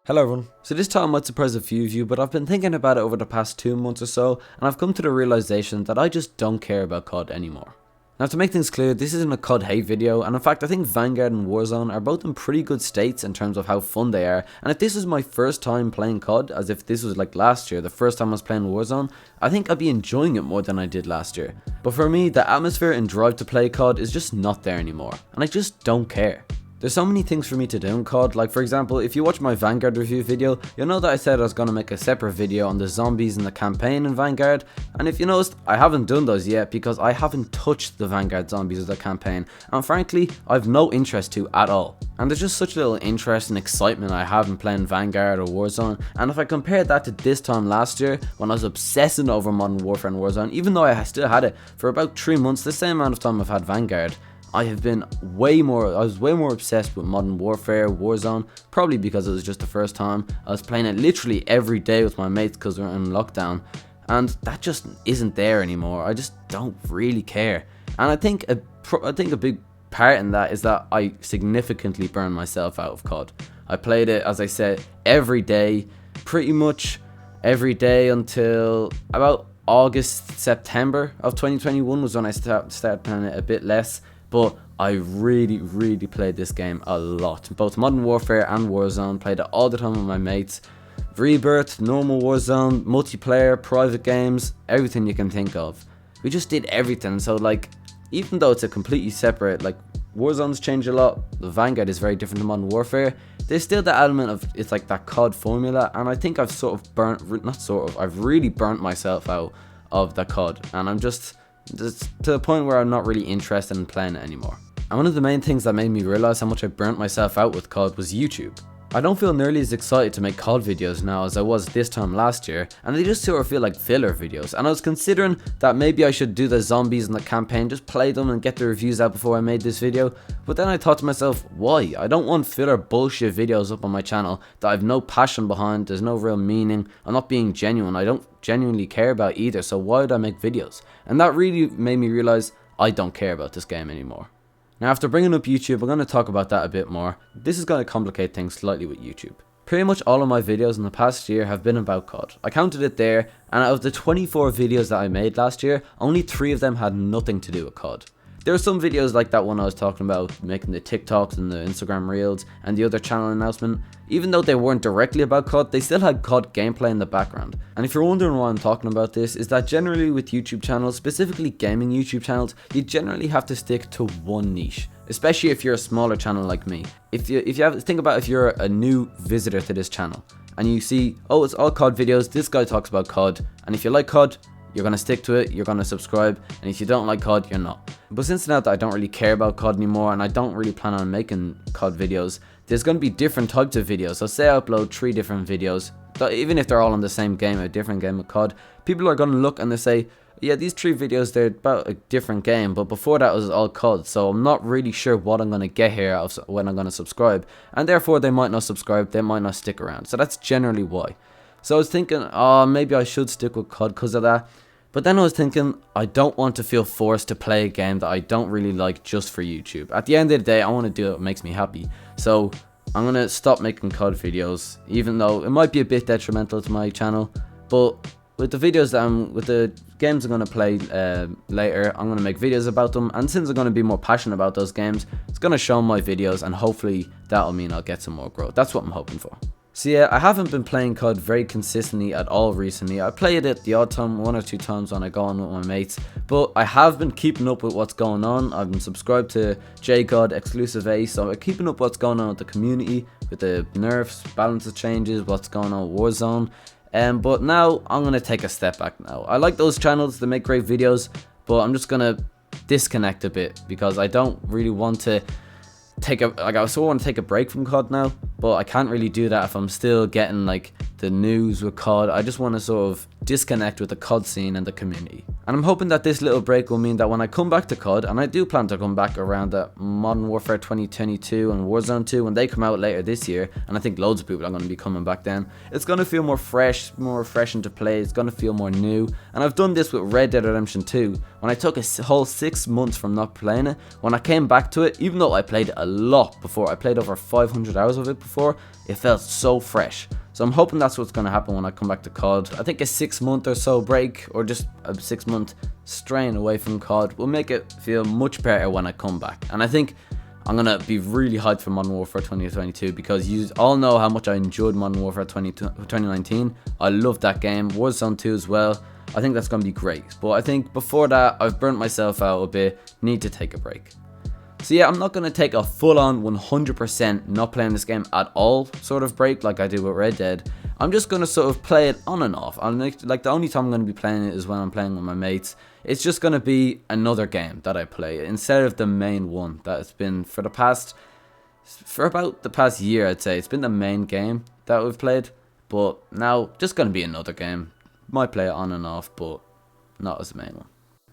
Hello everyone. So this time might surprise a few of you, but I've been thinking about it over the past 2 months or so, and I've come to the realization that I just don't care about COD anymore. Now, to make things clear, this isn't a COD hate video, and in fact I think Vanguard and Warzone are both in pretty good states in terms of how fun they are, and if this is my first time playing COD, as if this was like last year, the first time I was playing Warzone, I think I'd be enjoying it more than I did last year. But for me, the atmosphere and drive to play COD is just not there anymore, and I just don't care. There's so many things for me to do in COD, like for example, if you watch my Vanguard review video, you'll know that I said I was going to make a separate video on the zombies in the campaign in Vanguard, and if you noticed, I haven't done those yet because I haven't touched the Vanguard zombies of the campaign, and frankly, I've no interest to at all. And there's just such little interest and excitement I have in playing Vanguard or Warzone, and if I compare that to this time last year, when I was obsessing over Modern Warfare and Warzone, even though I still had it for about 3 months, the same amount of time I've had Vanguard, I was way more obsessed with Modern Warfare, Warzone, probably because it was just the first time. I was playing it literally every day with my mates because we were in lockdown, and that just isn't there anymore. I just don't really care, and I think a big part in that is that I significantly burned myself out of COD. I played it, as I said, every day, pretty much every day until about August, September of 2021 was when I started playing it a bit less. But I really played this game a lot. Both Modern Warfare and Warzone, played it all the time with my mates. Rebirth, normal Warzone, multiplayer, private games, everything you can think of. We just did everything, so like, even though it's a completely separate, like, Warzone's changed a lot, the Vanguard is very different to Modern Warfare, there's still the element of, it's like that COD formula, and I think I've I've really burnt myself out of the COD, and I'm just to the point where I'm not really interested in playing it anymore. And one of the main things that made me realize how much I burnt myself out with COD was YouTube. I don't feel nearly as excited to make COD videos now as I was this time last year, and they just sort of feel like filler videos, and I was considering that maybe I should do the zombies in the campaign, just play them and get the reviews out before I made this video, but then I thought to myself, why? I don't want filler bullshit videos up on my channel that I've no passion behind, there's no real meaning, I'm not being genuine, I don't genuinely care about either, so why would I make videos? And that really made me realize I don't care about this game anymore. Now, after bringing up YouTube, I'm going to talk about that a bit more. This is going to complicate things slightly with YouTube. Pretty much all of my videos in the past year have been about COD. I counted it there, and out of the 24 videos that I made last year, only 3 of them had nothing to do with COD. There are some videos like that one I was talking about, making the TikToks and the Instagram Reels, and the other channel announcement. Even though they weren't directly about COD, they still had COD gameplay in the background. And if you're wondering why I'm talking about this, is that generally with YouTube channels, specifically gaming YouTube channels, you generally have to stick to one niche. Especially if you're a smaller channel like me. If you think about if you're a new visitor to this channel, and you see, oh, it's all COD videos, this guy talks about COD, and if you like COD, you're going to stick to it, you're going to subscribe, and if you don't like COD, you're not. But since now that I don't really care about COD anymore, and I don't really plan on making COD videos, there's going to be different types of videos. So say I upload 3 different videos, even if they're all on the same game, a different game of COD, people are going to look and they say, yeah, these 3 videos, they're about a different game, but before that was all COD, so I'm not really sure what I'm going to get here when I'm going to subscribe, and therefore they might not subscribe, they might not stick around, so that's generally why. So I was thinking, oh, maybe I should stick with COD because of that. But then I was thinking, I don't want to feel forced to play a game that I don't really like just for YouTube. At the end of the day, I want to do what makes me happy. So I'm going to stop making COD videos, even though it might be a bit detrimental to my channel. But with the videos with the games I'm going to play later, I'm going to make videos about them. And since I'm going to be more passionate about those games, it's going to show my videos, and hopefully that'll mean I'll get some more growth. That's what I'm hoping for. So yeah, I haven't been playing COD very consistently at all recently. I play it at the odd time, 1 or 2 times when I go on with my mates, but I have been keeping up with what's going on. I've been subscribed to JCOD Exclusive A, so I'm keeping up what's going on with the community, with the nerfs, balances changes, what's going on with Warzone. But now I'm going to take a step back now. I like those channels, they make great videos, but I'm just going to disconnect a bit because I don't really want to I sort of want to take a break from COD now, but I can't really do that if I'm still getting like the news with COD. I just want to sort of disconnect with the COD scene and the community. And I'm hoping that this little break will mean that when I come back to COD, and I do plan to come back around the Modern Warfare 2022 and Warzone 2 when they come out later this year, and I think loads of people are going to be coming back then, it's going to feel more fresh, more refreshing to play, it's going to feel more new. And I've done this with Red Dead Redemption 2. When I took a whole 6 months from not playing it, when I came back to it, even though I played it a lot before, I played over 500 hours of it before, it felt so fresh. So I'm hoping that's what's going to happen when I come back to COD. I think a 6 month or so break, or just a 6 month strain away from COD, will make it feel much better when I come back. And I think I'm going to be really hyped for Modern Warfare 2022 because you all know how much I enjoyed Modern Warfare 2019. I love that game. Warzone 2 as well. I think that's going to be great. But I think before that, I've burnt myself out a bit. Need to take a break. So yeah, I'm not going to take a full-on 100% not playing this game at all sort of break like I do with Red Dead. I'm just going to sort of play it on and off. Like the only time I'm going to be playing it is when I'm playing with my mates. It's just going to be another game that I play instead of the main one that it's been for about the past year, I'd say. It's been the main game that we've played, but now just going to be another game. Might play it on and off, but not as the main one.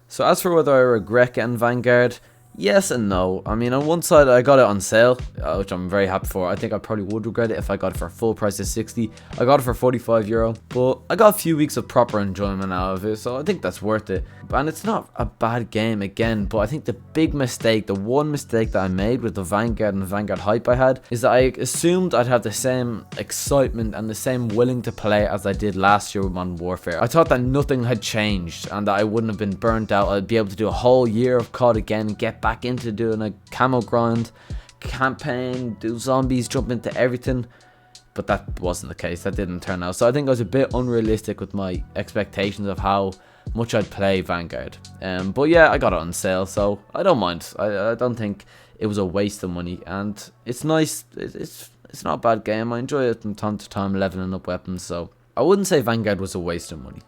So as for whether I regret getting Vanguard, yes and no. I mean, on one side I got it on sale, which I'm very happy for. I think I probably would regret it if I got it for a full price of 60. I got it for €45, but I got a few weeks of proper enjoyment out of it, so I think that's worth it. And it's not a bad game again, but I think the big mistake, the one mistake that I made with the Vanguard and the Vanguard hype I had, is that I assumed I'd have the same excitement and the same willing to play as I did last year with Modern Warfare. I thought that nothing had changed and that I wouldn't have been burnt out. I'd be able to do a whole year of COD again and get back into doing a camo grind, campaign, do zombies, jump into everything. But that wasn't the case. That didn't turn out. So I think I was a bit unrealistic with my expectations of how much I'd play Vanguard. But yeah, I got it on sale, so I don't mind. I don't think it was a waste of money, and it's nice. It's not a bad game. I enjoy it from time to time, leveling up weapons, so I wouldn't say Vanguard was a waste of money.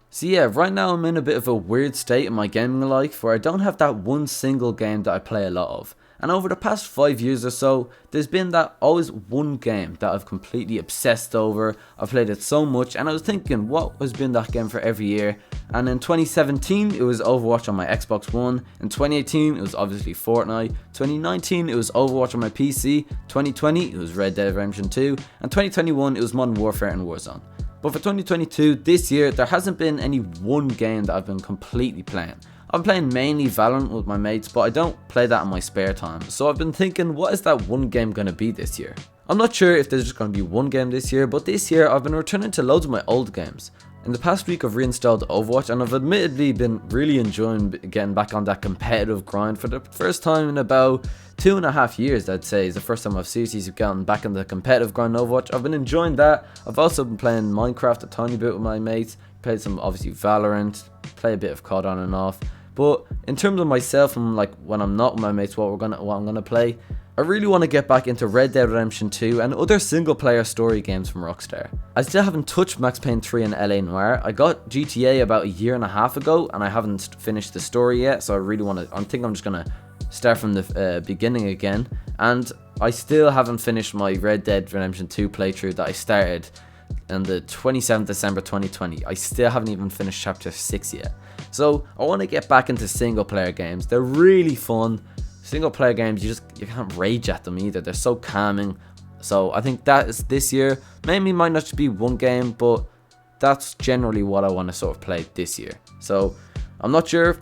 So yeah, right now I'm in a bit of a weird state in my gaming life where I don't have that one single game that I play a lot of. And over the past 5 years or so, there's been that always one game that I've completely obsessed over. I've played it so much, and I was thinking, what has been that game for every year? And in 2017, it was Overwatch on my Xbox One. In 2018, it was obviously Fortnite. 2019, it was Overwatch on my PC. 2020, it was Red Dead Redemption 2. And 2021, it was Modern Warfare and Warzone. But for 2022, this year, there hasn't been any one game that I've been completely playing. I'm playing mainly Valorant with my mates, but I don't play that in my spare time. So I've been thinking, what is that one game going to be this year? I'm not sure if there's just going to be one game this year, but this year I've been returning to loads of my old games. In the past week I've reinstalled Overwatch, and I've admittedly been really enjoying getting back on that competitive grind for the first time in about 2.5 years, I'd say. Is the first time I've seriously gotten back on the competitive grind Overwatch. I've been enjoying that. I've also been playing Minecraft a tiny bit with my mates, played some obviously Valorant, play a bit of COD on and off. But in terms of myself and like when I'm not with my mates, what I'm gonna play, I really want to get back into Red Dead Redemption 2 and other single player story games from Rockstar. I still haven't touched Max Payne 3 and LA Noire. I got GTA about 1.5 years ago and I haven't finished the story yet, so I really want to, I think I'm just gonna start from the beginning again. And I still haven't finished my Red Dead Redemption 2 playthrough that I started on the 27th December 2020. I still haven't even finished chapter 6 yet. So I want to get back into single player games. They're really fun. Single player games, you can't rage at them either. They're so calming. So I think that is this year. Maybe might not just be one game, but that's generally what I want to sort of play this year. So I'm not sure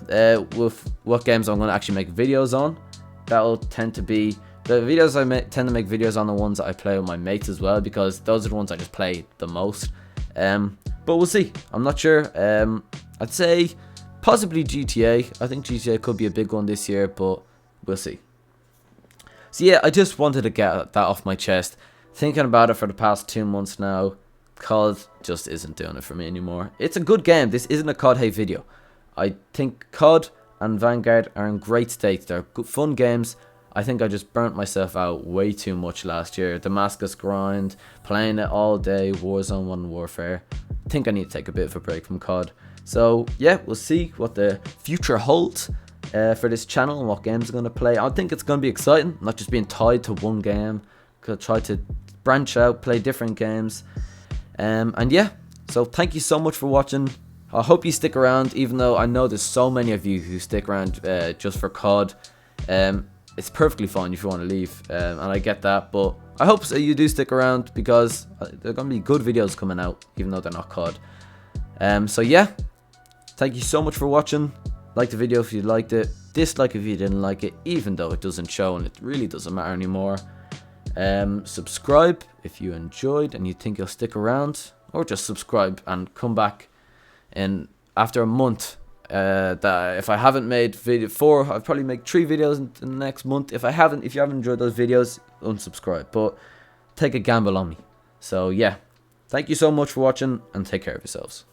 with what games I'm going to actually make videos on. That'll tend to be the videos tend to make videos on the ones that I play with my mates as well, because those are the ones I just play the most. But we'll see. I'm not sure. I'd say possibly GTA. I think GTA could be a big one this year, but we'll see. So yeah, I just wanted to get that off my chest. Thinking about it for the past 2 months now, COD just isn't doing it for me anymore. It's a good game. This isn't a COD hate video. I think COD and Vanguard are in great states. They're good, fun games. I think I just burnt myself out way too much last year. Damascus grind, playing it all day, Warzone, Modern Warfare. I think I need to take a bit of a break from COD. So yeah, we'll see what the future holds for this channel and what games I'm going to play. I think it's going to be exciting, not just being tied to one game. Gonna try to branch out, play different games. And yeah, so thank you so much for watching. I hope you stick around, even though I know there's so many of you who stick around just for COD. It's perfectly fine if you want to leave, and I get that, but I hope so you do stick around, because there are going to be good videos coming out, even though they're not COD. So yeah, thank you so much for watching. Like the video if you liked it, dislike if you didn't like it, even though it doesn't show and it really doesn't matter anymore. Subscribe if you enjoyed and you think you'll stick around, or just subscribe and come back in after a month. That if I haven't made video 4, I'll probably make 3 videos in the next month. If you haven't enjoyed those videos, unsubscribe, but take a gamble on me. So yeah, thank you so much for watching, and take care of yourselves.